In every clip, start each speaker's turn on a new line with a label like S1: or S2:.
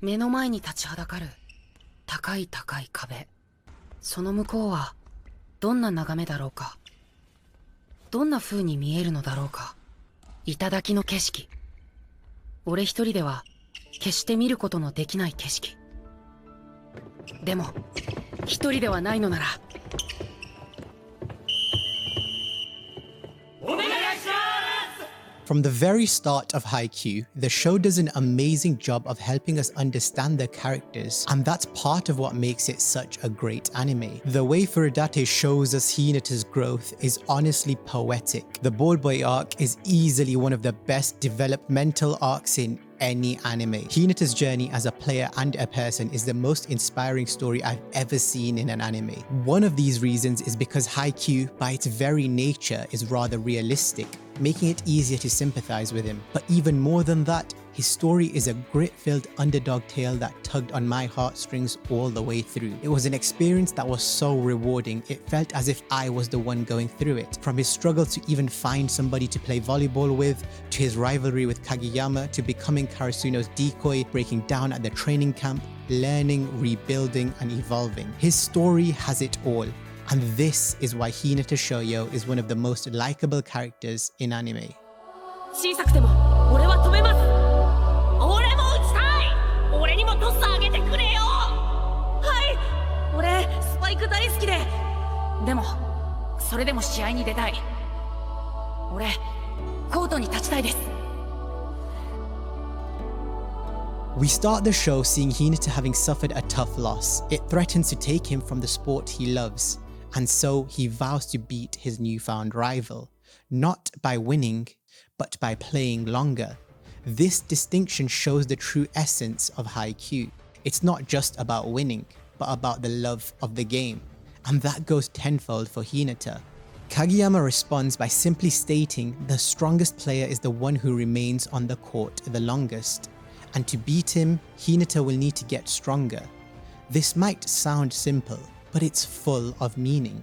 S1: 目の前に立ちはだかる高い高い壁。その向こうはどんな眺めだろうか。どんな風に見えるのだろうか。頂の景色。俺一人では決して見ることのできない景色。でも一人ではないのなら。
S2: From the very start of Haikyuu, the show does an amazing job of helping us understand the characters, and that's part of what makes it such a great anime. The way Furudate shows us Hinata's growth is honestly poetic. The ball boy arc is easily one of the best developmental arcs in any anime. Hinata's journey as a player and a person is the most inspiring story I've ever seen in an anime. One of these reasons is because Haikyuu, by its very nature, is rather realistic, making it easier to sympathize with him. But even more than that, his story is a grit-filled underdog tale that tugged on my heartstrings all the way through. It was an experience that was so rewarding, it felt as if I was the one going through it. From his struggle to even find somebody to play volleyball with, to his rivalry with Kageyama, to becoming Karasuno's decoy, breaking down at the training camp, learning, rebuilding, and evolving. His story has it all. And this is why Hinata Shoyo is one of the most likable characters in anime.
S1: 小さくても俺は止めます。俺も打ちたい。俺にもトス上げてくれよ。はい。俺スパイク大好きで。でもそれでも試合に出たい。俺コートに立ちたいです。
S2: We start the show seeing Hinata having suffered a tough loss. It threatens to take him from the sport he loves. And so he vows to beat his newfound rival, not by winning, but by playing longer. This distinction shows the true essence of Haikyuu. It's not just about winning, but about the love of the game. And that goes tenfold for Hinata. Kageyama responds by simply stating the strongest player is the one who remains on the court the longest. And to beat him, Hinata will need to get stronger. This might sound simple, but it's full of meaning.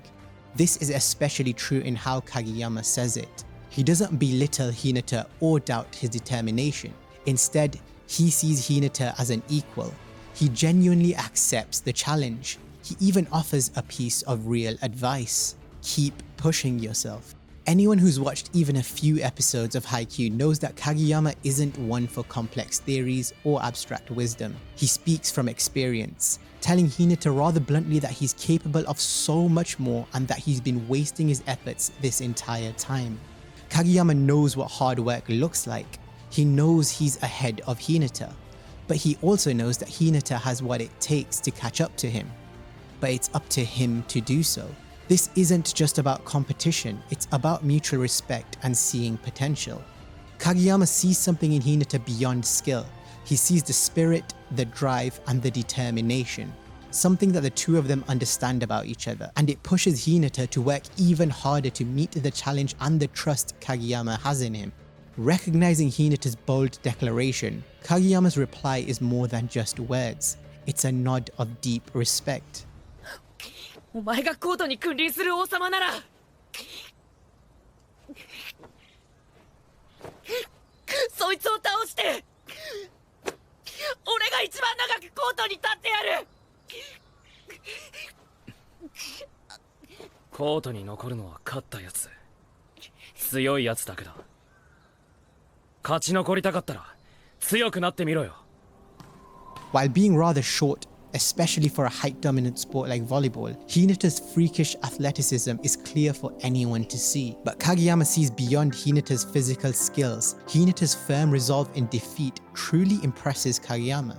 S2: This is especially true in how Kageyama says it. He doesn't belittle Hinata or doubt his determination. Instead, he sees Hinata as an equal. He genuinely accepts the challenge. He even offers a piece of real advice. Keep pushing yourself. Anyone who's watched even a few episodes of Haikyuu knows that Kageyama isn't one for complex theories or abstract wisdom. He speaks from experience, telling Hinata rather bluntly that he's capable of so much more and that he's been wasting his efforts this entire time. Kageyama knows what hard work looks like. He knows he's ahead of Hinata, but he also knows that Hinata has what it takes to catch up to him. But it's up to him to do so. This isn't just about competition, it's about mutual respect and seeing potential. Kageyama sees something in Hinata beyond skill. He sees the spirit, the drive, and the determination. Something that the two of them understand about each other, and it pushes Hinata to work even harder to meet the challenge and the trust Kageyama has in him. Recognizing Hinata's bold declaration, Kageyama's reply is more than just words. It's a nod of deep respect.
S1: お前がコートに君臨する王様ならそいつを倒して俺が一番長くコートに立ってやる。
S3: コートに残るのは勝ったやつ、強いやつだけだ。勝ち残りたかったら強くなってみろよ。
S2: While being rather short, especially for a height-dominant sport like volleyball, Hinata's freakish athleticism is clear for anyone to see. But Kageyama sees beyond Hinata's physical skills. Hinata's firm resolve in defeat truly impresses Kageyama.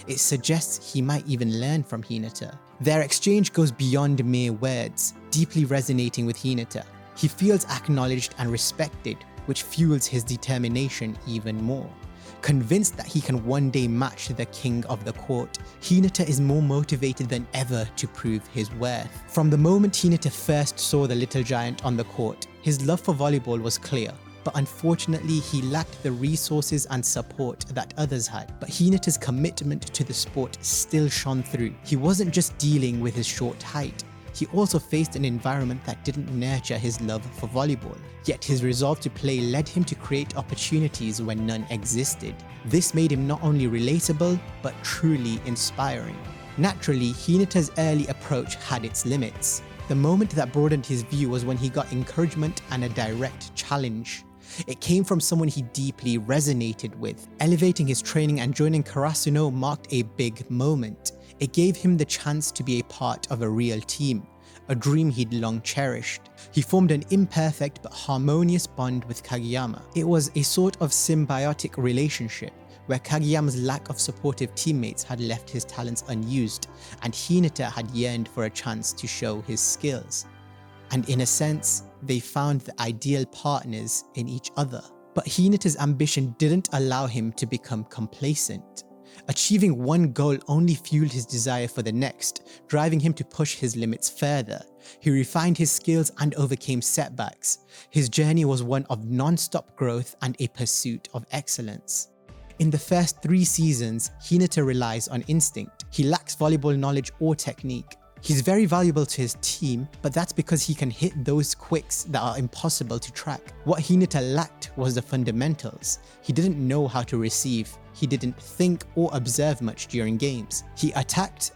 S2: It suggests he might even learn from Hinata. Their exchange goes beyond mere words, deeply resonating with Hinata. He feels acknowledged and respected, which fuels his determination even more. Convinced that he can one day match the king of the court, Hinata is more motivated than ever to prove his worth. From the moment Hinata first saw the little giant on the court, his love for volleyball was clear. But unfortunately, he lacked the resources and support that others had. But Hinata's commitment to the sport still shone through. He wasn't just dealing with his short height. He also faced an environment that didn't nurture his love for volleyball, yet his resolve to play led him to create opportunities when none existed. This made him not only relatable, but truly inspiring. Naturally, Hinata's early approach had its limits. The moment that broadened his view was when he got encouragement and a direct challenge. It came from someone he deeply resonated with. Elevating his training and joining Karasuno marked a big moment. It gave him the chance to be a part of a real team, a dream he'd long cherished. He formed an imperfect but harmonious bond with Kageyama. It was a sort of symbiotic relationship, where Kageyama's lack of supportive teammates had left his talents unused, and Hinata had yearned for a chance to show his skills. And in a sense, they found the ideal partners in each other. But Hinata's ambition didn't allow him to become complacent. Achieving one goal only fueled his desire for the next, driving him to push his limits further. He refined his skills and overcame setbacks. His journey was one of non-stop growth and a pursuit of excellence. In the first 3 seasons, Hinata relies on instinct. He lacks volleyball knowledge or technique. He's very valuable to his team, but that's because he can hit those quicks that are impossible to track. What Hinata lacked was the fundamentals. He didn't know how to receive. He didn't think or observe much during games. He attacked,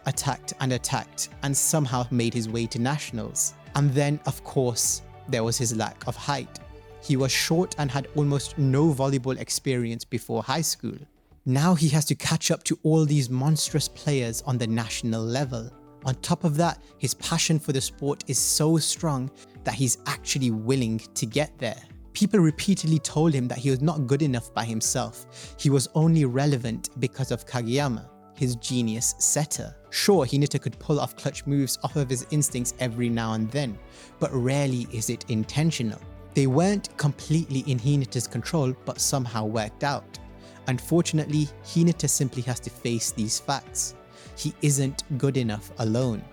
S2: and somehow made his way to nationals. And then, of course, there was his lack of height. He was short and had almost no volleyball experience before high school. Now he has to catch up to all these monstrous players on the national level. On top of that, his passion for the sport is so strong that he's actually willing to get there. People repeatedly told him that he was not good enough by himself. He was only relevant because of Kageyama, his genius setter. Sure, Hinata could pull off clutch moves off of his instincts every now and then, but rarely is it intentional. They weren't completely in Hinata's control, but somehow worked out. Unfortunately, Hinata simply has to face these facts. He isn't good enough alone.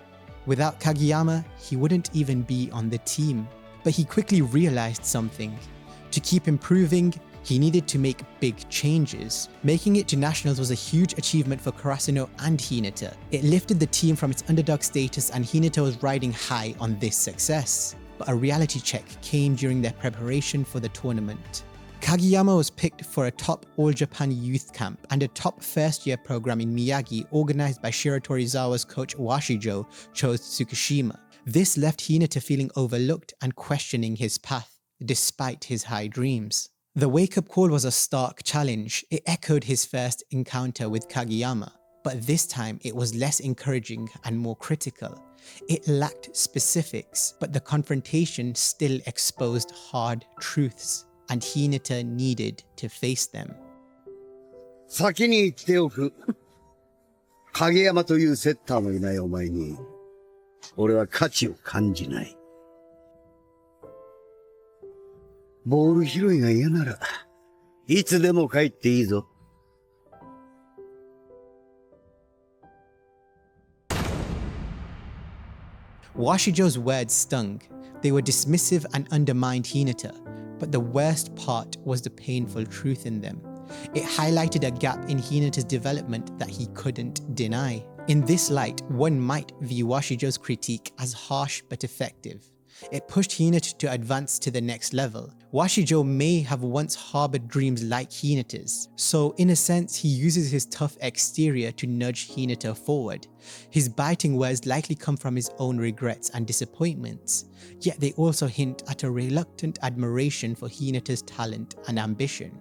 S2: Without Kageyama, he wouldn't even be on the team. But he quickly realized something. To keep improving, he needed to make big changes. Making it to nationals was a huge achievement for Karasuno and Hinata. It lifted the team from its underdog status, and Hinata was riding high on this success. But a reality check came during their preparation for the tournament. Kageyama was picked for a top All-Japan youth camp and a top first-year program in Miyagi organized by Shiro Torizawa's coach Washijo chose Tsukushima. This left Hinata feeling overlooked and questioning his path, despite his high dreams. The wake-up call was a stark challenge. It echoed his first encounter with Kageyama, but this time it was less encouraging and more critical. It lacked specifics, but the confrontation still exposed hard truths, and Hinata needed to face them.
S4: 先に言っておく。影山というセッターもいないお前に、俺は価値を感じない。ボール拾いが嫌なら、いつでも帰っていいぞ。
S2: Washijo's words stung. They were dismissive and undermined Hinata, but the worst part was the painful truth in them. It highlighted a gap in Hinata's development that he couldn't deny. In this light, one might view Washijo's critique as harsh but effective. It pushed Hinata to advance to the next level. Washijo may have once harbored dreams like Hinata's, so in a sense he uses his tough exterior to nudge Hinata forward. His biting words likely come from his own regrets and disappointments, yet they also hint at a reluctant admiration for Hinata's talent and ambition.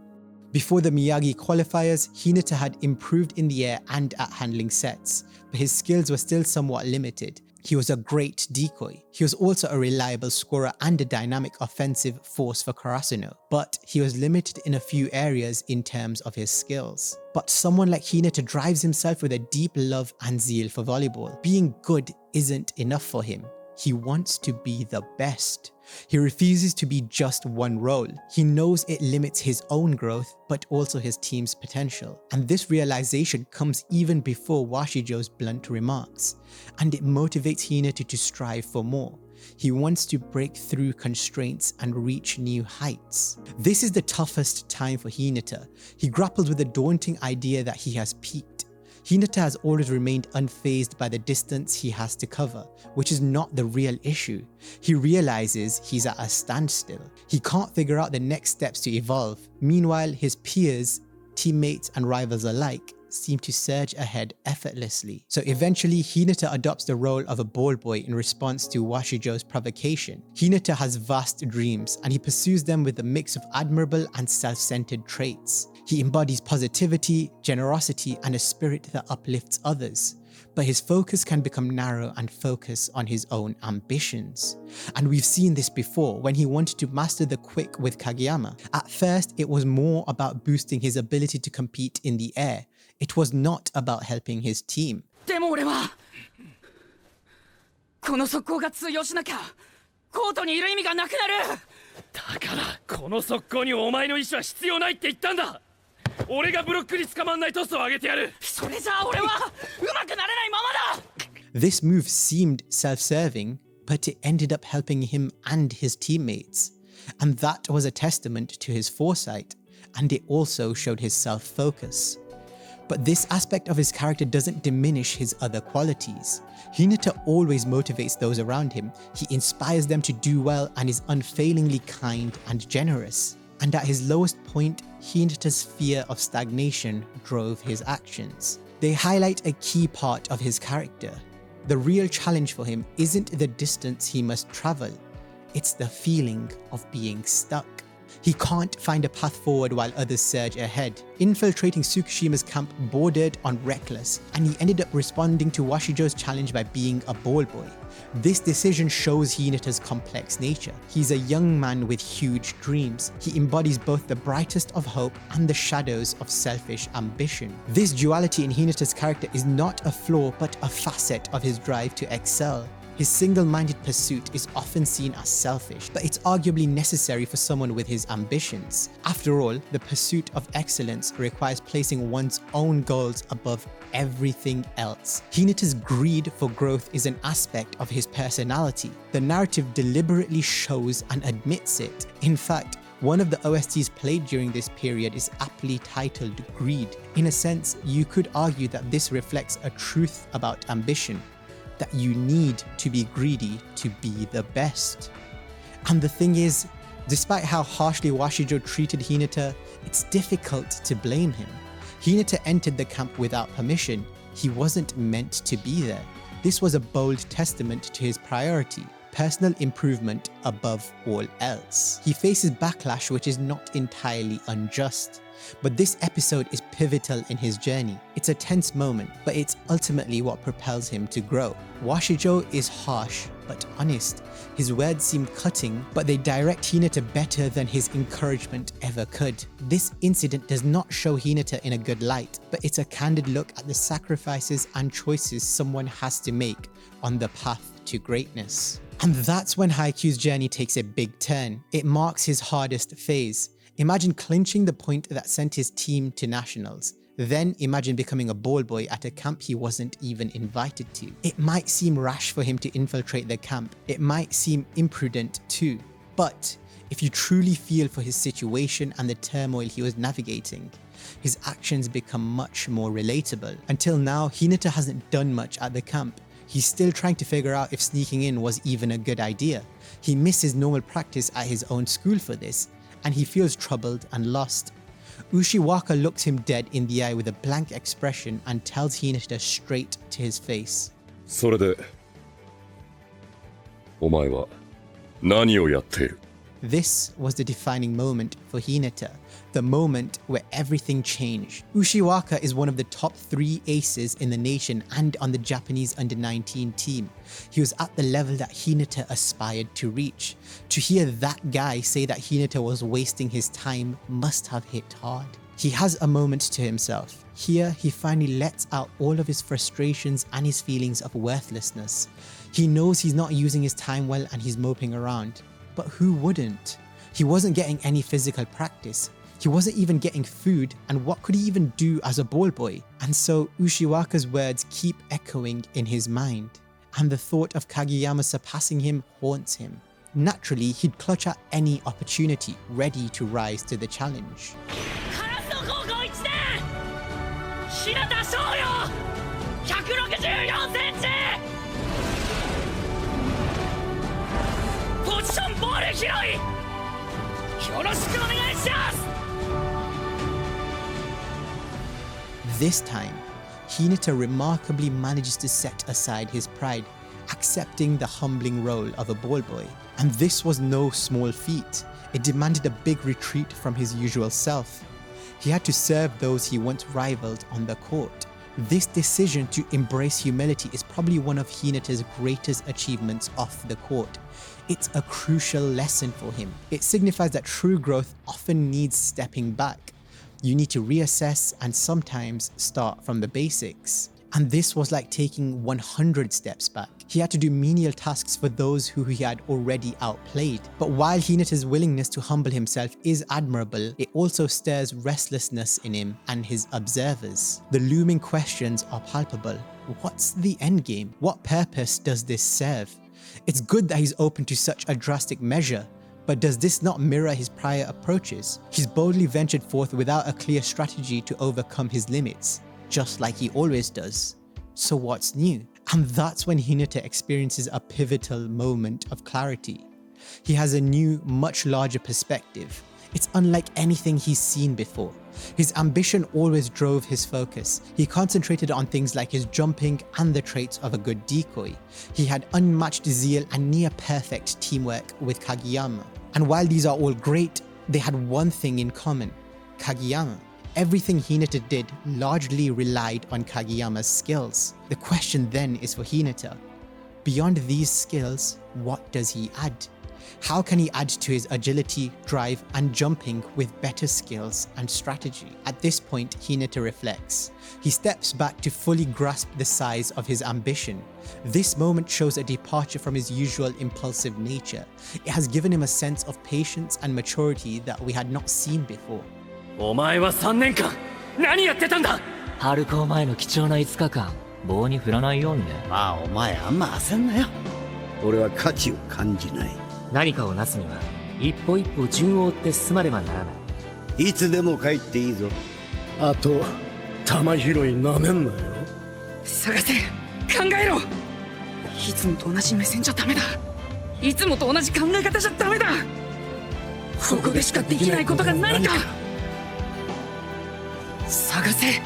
S2: Before the Miyagi qualifiers, Hinata had improved in the air and at handling sets, but his skills were still somewhat limited. He was a great decoy. He was also a reliable scorer and a dynamic offensive force for Karasuno, but he was limited in a few areas in terms of his skills. But someone like Hinata drives himself with a deep love and zeal for volleyball. Being good isn't enough for him. He wants to be the best. He refuses to be just one role. He knows it limits his own growth, but also his team's potential. And this realization comes even before Washijo's blunt remarks, and it motivates Hinata to strive for more. He wants to break through constraints and reach new heights. This is the toughest time for Hinata. He grapples with the daunting idea that he has peaked. Hinata has always remained unfazed by the distance he has to cover, which is not the real issue. He realizes he's at a standstill. He can't figure out the next steps to evolve. Meanwhile, his peers, teammates and rivals alike seem to surge ahead effortlessly. So eventually, Hinata adopts the role of a ball boy in response to Washijo's provocation. Hinata has vast dreams, and he pursues them with a mix of admirable and self-centered traits. He embodies positivity, generosity, and a spirit that uplifts others. But his focus can become narrow and focus on his own ambitions. And we've seen this before when he wanted to master the quick with Kageyama. At first, it was more about boosting his ability to compete in the air. It was not about helping his team.
S3: でも俺はこの速攻が通用しなきゃコートにいる意味がなくなる。だからこの速攻にお前の意思は必要ないって言ったんだ。俺がブロックに捕まんないトスを上げてやる。それじゃあ俺は上手くなれないままだ。
S2: This move seemed self-serving, but it ended up helping him and his teammates. And that was a testament to his foresight, and it also showed his self-focus. But this aspect of his character doesn't diminish his other qualities. Hinata always motivates those around him. He inspires them to do well and is unfailingly kind and generous. And at his lowest point, Hinata's fear of stagnation drove his actions. They highlight a key part of his character. The real challenge for him isn't the distance he must travel, it's the feeling of being stuck. He can't find a path forward while others surge ahead. Infiltrating Tsukushima's camp bordered on reckless, and he ended up responding to Washijo's challenge by being a ball boy. This decision shows Hinata's complex nature. He's a young man with huge dreams. He embodies both the brightest of hope and the shadows of selfish ambition. This duality in Hinata's character is not a flaw but a facet of his drive to excel. His single-minded pursuit is often seen as selfish, but it's arguably necessary for someone with his ambitions. After all, the pursuit of excellence requires placing one's own goals above everything else. Hinata's greed for growth is an aspect of his personality. The narrative deliberately shows and admits it. In fact, one of the OSTs played during this period is aptly titled Greed. In a sense, you could argue that this reflects a truth about ambition, that you need to be greedy to be the best. And the thing is, despite how harshly Washijo treated Hinata, it's difficult to blame him. Hinata entered the camp without permission. He wasn't meant to be there. This was a bold testament to his priority: personal improvement above all else. He faces backlash which is not entirely unjust. But this episode is pivotal in his journey. It's a tense moment, but it's ultimately what propels him to grow. Washijo is harsh, but honest. His words seem cutting, but they direct Hinata better than his encouragement ever could. This incident does not show Hinata in a good light, but it's a candid look at the sacrifices and choices someone has to make on the path to greatness. And that's when Haikyuu's journey takes a big turn. It marks his hardest phase. Imagine clinching the point that sent his team to nationals. Then imagine becoming a ball boy at a camp he wasn't even invited to. It might seem rash for him to infiltrate the camp. It might seem imprudent too. But if you truly feel for his situation and the turmoil he was navigating, his actions become much more relatable. Until now, Hinata hasn't done much at the camp. He's still trying to figure out if sneaking in was even a good idea. He misses normal practice at his own school for this, and he feels troubled and lost. Ushiwaka looks him dead in the eye with a blank expression and tells Hinata straight to his face.
S5: それで、お前は何をやっている?
S2: This was the defining moment for Hinata, the moment where everything changed. Ushiwaka is one of the top 3 aces in the nation and on the Japanese under-19 team. He was at the level that Hinata aspired to reach. To hear that guy say that Hinata was wasting his time must have hit hard. He has a moment to himself. Here, he finally lets out all of his frustrations and his feelings of worthlessness. He knows he's not using his time well and he's moping around. But who wouldn't? He wasn't getting any physical practice. He wasn't even getting food, and what could he even do as a ball boy? And so Ushiwaka's words keep echoing in his mind, and the thought of Kageyama surpassing him haunts him. Naturally, he'd clutch at any opportunity, ready to rise to the challenge.
S3: Karasuno 高校1年 Hinata Shoyo 広いよろしくお願いします
S2: This time, Hinata remarkably manages to set aside his pride, accepting the humbling role of a ball boy. And this was no small feat. It demanded a big retreat from his usual self. He had to serve those he once rivaled on the court. This decision to embrace humility is probably one of Hinata's greatest achievements off the court. It's a crucial lesson for him. It signifies that true growth often needs stepping back. You need to reassess and sometimes start from the basics. And this was like taking 100 steps back. He had to do menial tasks for those who he had already outplayed. But while Hinata's willingness to humble himself is admirable, it also stirs restlessness in him and his observers. The looming questions are palpable. What's the endgame? What purpose does this serve? It's good that he's open to such a drastic measure, but does this not mirror his prior approaches? He's boldly ventured forth without a clear strategy to overcome his limits, just like he always does. So what's new? And that's when Hinata experiences a pivotal moment of clarity. He has a new, much larger perspective. It's unlike anything he's seen before. His ambition always drove his focus. He concentrated on things like his jumping and the traits of a good decoy. He had unmatched zeal and near-perfect teamwork with Kageyama. And while these are all great, they had one thing in common: Kageyama. Everything Hinata did largely relied on Kageyama's skills. The question then is for Hinata. Beyond these skills, what does he add? How can he add to his agility, drive, and jumping with better skills and strategy? At this point, Hinata reflects. He steps back to fully grasp the size of his ambition. This moment shows a departure from his usual impulsive nature. It has given him a sense of patience and maturity that we had not seen before.
S3: お前は3年間何やってたんだ
S6: 春高前の貴重な5日間棒に振らないようにね。
S4: まあお前あんま焦んなよ。俺は価値を感じない。
S6: 何かをなすには一歩一歩順を追って進まねばならない。
S4: いつでも帰っていいぞ。
S3: あと玉拾いなめんなよ探せ考えろいつもと同じ目線じゃダメだいつもと同じ考え方じゃダメだここでしかできないことが何か探せ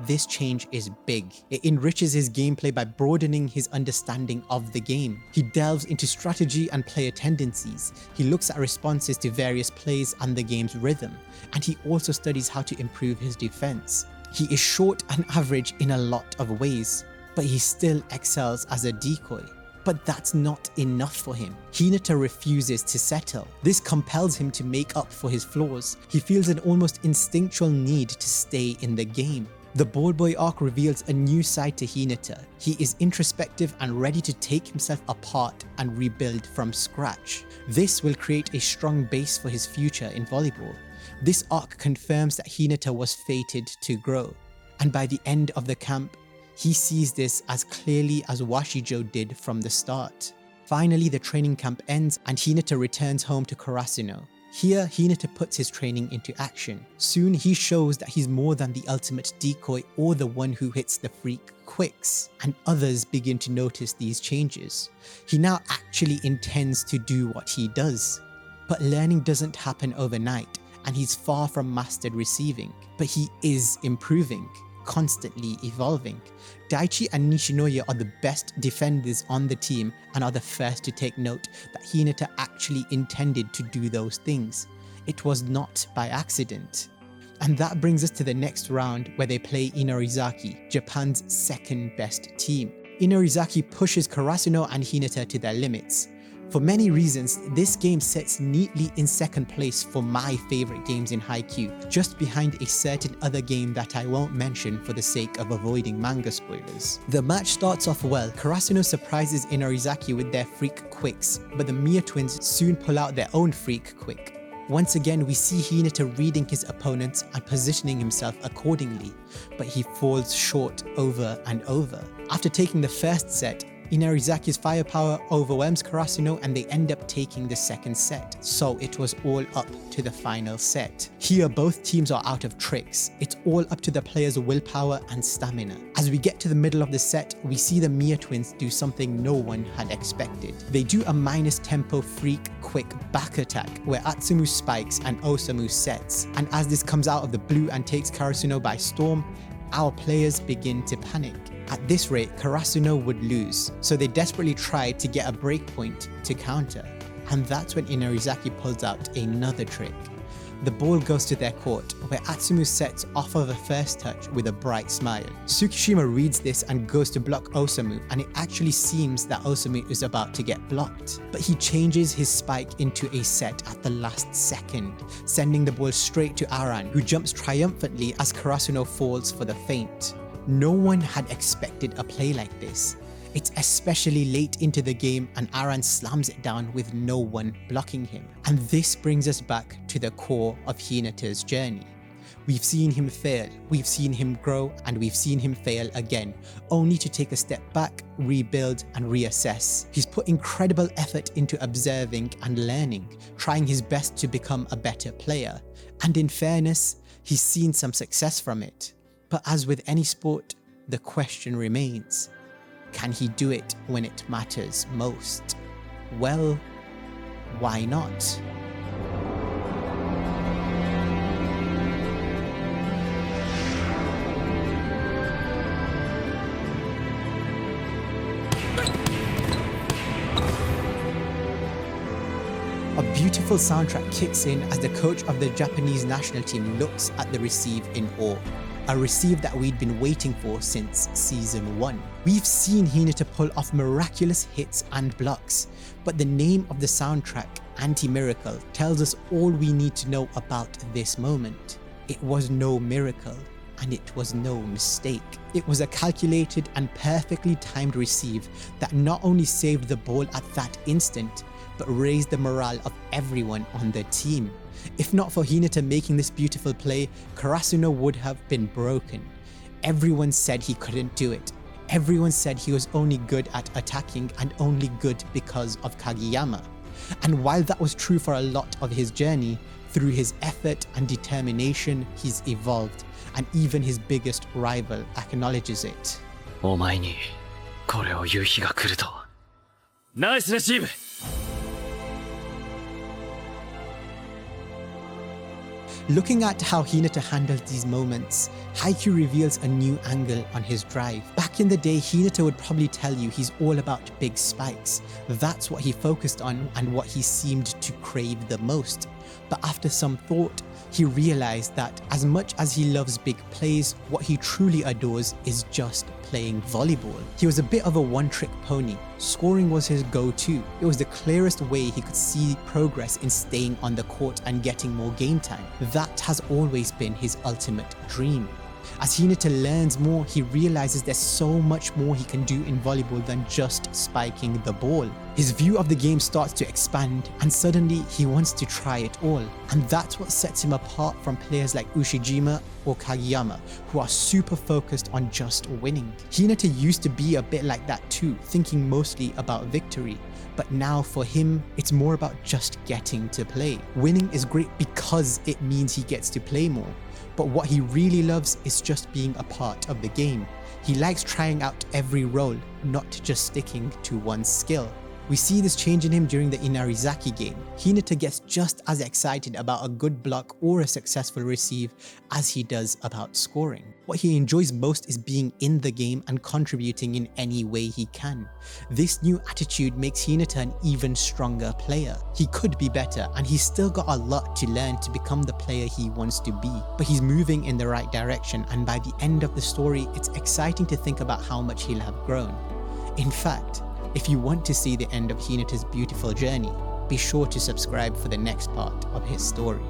S2: This change is big. It enriches his gameplay by broadening his understanding of the game. He delves into strategy and player tendencies. He looks at responses to various plays and the game's rhythm. And he also studies how to improve his defense. He is short and average in a lot of ways, but he still excels as a decoy. But that's not enough for him. Hinata refuses to settle. This compels him to make up for his flaws. He feels an almost instinctual need to stay in the game. The Ball Boy arc reveals a new side to Hinata. He is introspective and ready to take himself apart and rebuild from scratch. This will create a strong base for his future in volleyball. This arc confirms that Hinata was fated to grow. And by the end of the camp, he sees this as clearly as Washijo did from the start. Finally, the training camp ends and Hinata returns home to Karasuno. Here, Hinata puts his training into action. Soon, he shows that he's more than the ultimate decoy or the one who hits the freak quicks, and others begin to notice these changes. He now actually intends to do what he does. But learning doesn't happen overnight, and he's far from mastered receiving. But he is improving, constantly evolving. Daichi and Nishinoya are the best defenders on the team and are the first to take note that Hinata actually intended to do those things. It was not by accident. And that brings us to the next round where they play Inorizaki, Japan's second best team. Inorizaki pushes Karasuno and Hinata to their limits. For many reasons, this game sits neatly in second place for my favorite games in Haikyuu, just behind a certain other game that I won't mention for the sake of avoiding manga spoilers. The match starts off well. Karasuno surprises Inorizaki with their freak quicks, but the Mia twins soon pull out their own freak quick. Once again, we see Hinata reading his opponents and positioning himself accordingly, but he falls short over and over. After taking the first set, Inarizaki's firepower overwhelms Karasuno and they end up taking the second set, so it was all up to the final set. Here both teams are out of tricks, it's all up to the players' willpower and stamina. As we get to the middle of the set, we see the Mia twins do something no one had expected. They do a minus tempo freak quick back attack where Atsumu spikes and Osamu sets, and as this comes out of the blue and takes Karasuno by storm, our players begin to panic. At this rate, Karasuno would lose, so they desperately tried to get a breakpoint to counter. And that's when Inarizaki pulls out another trick. The ball goes to their court, where Atsumu sets off of a first touch with a bright smile. Tsukishima reads this and goes to block Osamu, and it actually seems that Osamu is about to get blocked. But he changes his spike into a set at the last second, sending the ball straight to Aran, who jumps triumphantly as Karasuno falls for the feint. No one had expected a play like this. It's especially late into the game and Aran slams it down with no one blocking him. And this brings us back to the core of Hinata's journey. We've seen him fail, we've seen him grow, and we've seen him fail again, only to take a step back, rebuild, and reassess. He's put incredible effort into observing and learning, trying his best to become a better player. And in fairness, he's seen some success from it. But as with any sport, the question remains, can he do it when it matters most? Well, why not? A beautiful soundtrack kicks in as the coach of the Japanese national team looks at the receive in awe. A receive that we'd been waiting for since season 1. We've seen Hinata pull off miraculous hits and blocks, but the name of the soundtrack, Anti-Miracle, tells us all we need to know about this moment. It was no miracle, and it was no mistake. It was a calculated and perfectly timed receive that not only saved the ball at that instant, but raised the morale of everyone on the team. If not for Hinata making this beautiful play, Karasuno would have been broken. Everyone said he couldn't do it. Everyone said he was only good at attacking and only good because of Kageyama. And while that was true for a lot of his journey, through his effort and determination, he's evolved, and even his biggest rival acknowledges it.
S3: お前にこれを言う日が来ると。ナイスレシーブ。
S2: Looking at how Hinata handles these moments, Haikyuu reveals a new angle on his drive. Back in the day, Hinata would probably tell you he's all about big spikes. That's what he focused on and what he seemed to crave the most. But after some thought, he realized that as much as he loves big plays, what he truly adores is just playing volleyball. He was a bit of a one-trick pony. Scoring was his go-to. It was the clearest way he could see progress in staying on the court and getting more game time. That has always been his ultimate dream. As Hinata learns more, he realizes there's so much more he can do in volleyball than just spiking the ball. His view of the game starts to expand, and suddenly he wants to try it all. And that's what sets him apart from players like Ushijima or Kageyama, who are super focused on just winning. Hinata used to be a bit like that too, thinking mostly about victory. But now for him, it's more about just getting to play. Winning is great because it means he gets to play more. But what he really loves is just being a part of the game. He likes trying out every role, not just sticking to one skill. We see this change in him during the Inarizaki game. Hinata gets just as excited about a good block or a successful receive as he does about scoring. What he enjoys most is being in the game and contributing in any way he can. This new attitude makes Hinata an even stronger player. He could be better, and he's still got a lot to learn to become the player he wants to be. But he's moving in the right direction, and by the end of the story, it's exciting to think about how much he'll have grown. In fact, if you want to see the end of Hinata's beautiful journey, be sure to subscribe for the next part of his story.